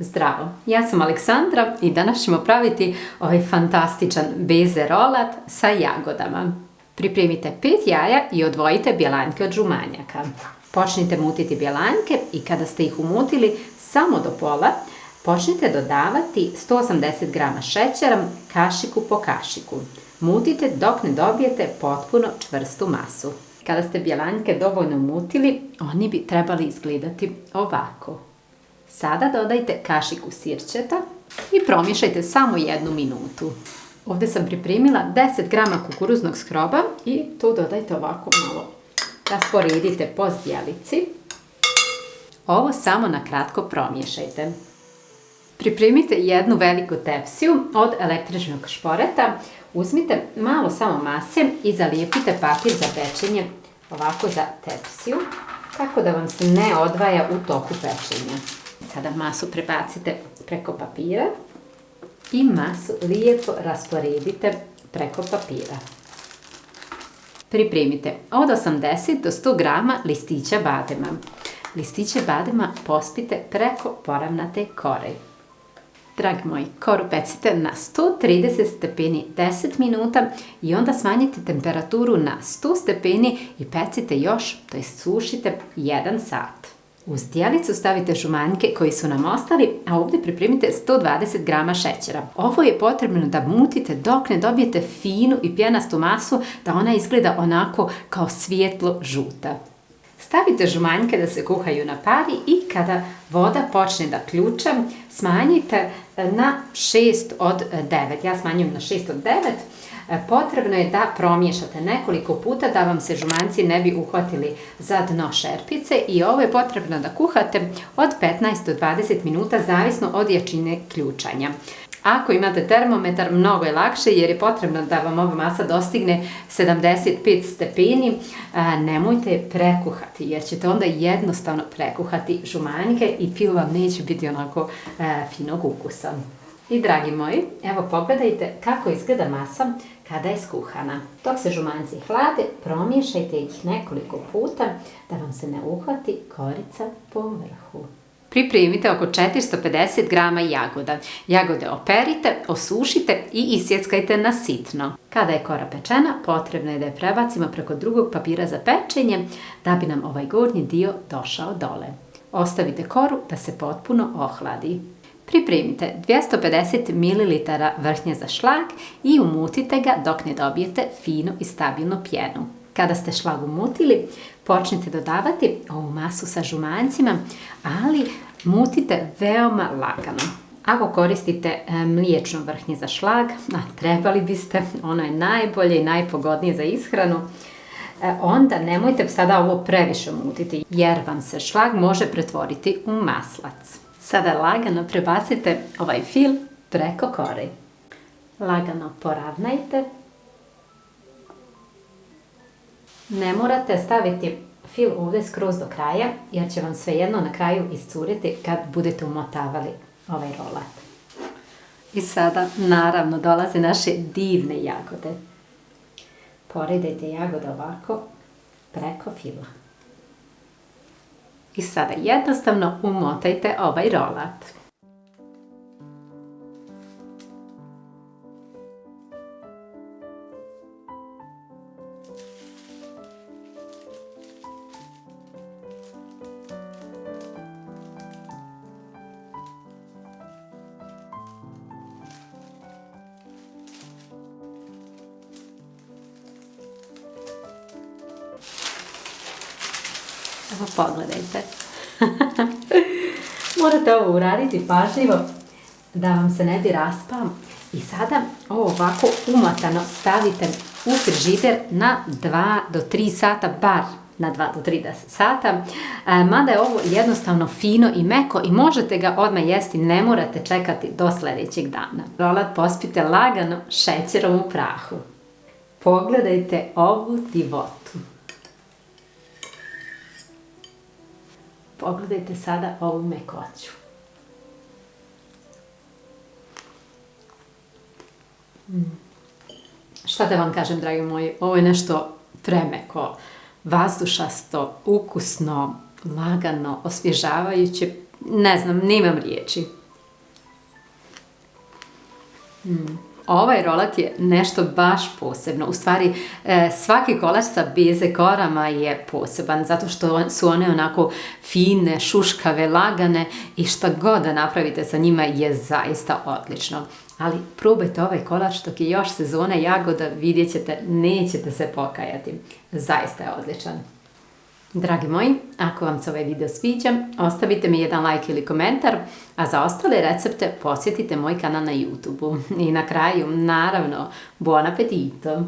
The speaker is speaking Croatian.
Zdravo, ja sam Aleksandra i danas ćemo praviti ovaj fantastičan beze rolat sa jagodama. Pripremite 5 jaja i odvojite bjelanjke od žumanjaka. Počnite mutiti bjelanjke i kada ste ih umutili samo do pola, počnite dodavati 180 g šećera kašiku po kašiku. Mutite dok ne dobijete potpuno čvrstu masu. Kada ste bjelanjke dovoljno umutili, oni bi trebali izgledati ovako. Sada dodajte kašiku sirćeta i promiješajte samo 1 minutu. Ovdje sam pripremila 10 g kukuruznog skroba i tu dodajte ovako malo. Rasporedite po zdjelici. Ovo samo na kratko promiješajte. Pripremite jednu veliku tepsiju od električnog šporeta. Uzmite malo samo mase i zalijepite papir za pečenje ovako za tepsiju, tako da vam se ne odvaja u toku pečenja. Sada masu prebacite preko papira i masu lijepo rasporedite preko papira. Pripremite od 80 do 100 g listića badema. Listiće badema pospite preko poravnate kore. Dragi moji, koru pecite na 130 stepeni 10 minuta i onda smanjite temperaturu na 100 stepeni i pecite još, to jest sušite 1 sat. U zdjelicu stavite žumanjke koji su nam ostali, a ovdje pripremite 120 g šećera. Ovo je potrebno da mutite dok ne dobijete finu i pjenastu masu, da ona izgleda onako kao svijetlo žuta. Stavite žumanjke da se kuhaju na pari i kada voda počne da ključa, smanjite na 6 od 9. Ja smanjujem na 6 od 9. Potrebno je da promiješate nekoliko puta da vam se žumanjci ne bi uhvatili za dno šerpice i ovo je potrebno da kuhate od 15 do 20 minuta zavisno od jačine ključanja. Ako imate termometar, mnogo je lakše jer je potrebno da vam ova masa dostigne 75 stepeni. Nemojte je prekuhati jer ćete onda jednostavno prekuhati žumanjke i fil vam neće biti onako finog ukusa. I dragi moji, evo pogledajte kako izgleda masa kada je skuhana. Dok se žumanjci hlade, promiješajte ih nekoliko puta da vam se ne uhvati korica po vrhu. Pripremite oko 450 g jagoda. Jagode operite, osušite i isjeckajte na sitno. Kada je kora pečena, potrebno je da je prebacimo preko drugog papira za pečenje da bi nam ovaj gornji dio došao dole. Ostavite koru da se potpuno ohladi. Pripremite 250 ml vrhnja za šlag i umutite ga dok ne dobijete finu i stabilnu pjenu. Kada ste šlag umutili, počnite dodavati ovu masu sa žumanjcima, ali mutite veoma lagano. Ako koristite mliječno vrhnje za šlag, a trebali biste, ono je najbolje i najpogodnije za ishranu, onda nemojte sada ovo previše mutiti jer vam se šlag može pretvoriti u maslac. Sada lagano prebacite ovaj fil preko kore. Lagano poravnajte. Ne morate staviti fil ovdje skroz do kraja jer će vam svejedno na kraju iscuriti kad budete umotavali ovaj rolat. I sada naravno dolaze naše divne jagode. Poredajte jagode ovako preko fila. I sada jednostavno umotajte ovaj rolat. Evo pogledajte. Morate ovo uraditi pažljivo da vam se ne bi raspao. I sada ovo ovako umotano stavite u frižider na 2 do 3 sata, bar na 2 do 3 sata. Mada je ovo jednostavno fino i meko i možete ga odmah jesti, ne morate čekati do sljedećeg dana. Rolat pospite lagano šećerom u prahu. Pogledajte ovu divotu. Pogledajte sada ovu mekoću. Šta da vam kažem, dragi moji, ovo je nešto premeko, vazdušasto, ukusno, lagano, osvježavajuće, ne znam, nemam riječi. Ovaj rolat je nešto baš posebno. U stvari, svaki kolač sa beze korama je poseban, zato što su one onako fine, šuškave, lagane i šta god da napravite sa njima je zaista odlično. Ali probajte ovaj kolač dok je još sezona jagoda, vidjet ćete, nećete se pokajati. Zaista je odličan. Dragi moji, ako vam se ovaj video sviđa, ostavite mi jedan like ili komentar, a za ostale recepte posjetite moj kanal na YouTube-u. I na kraju, naravno, buon appetito!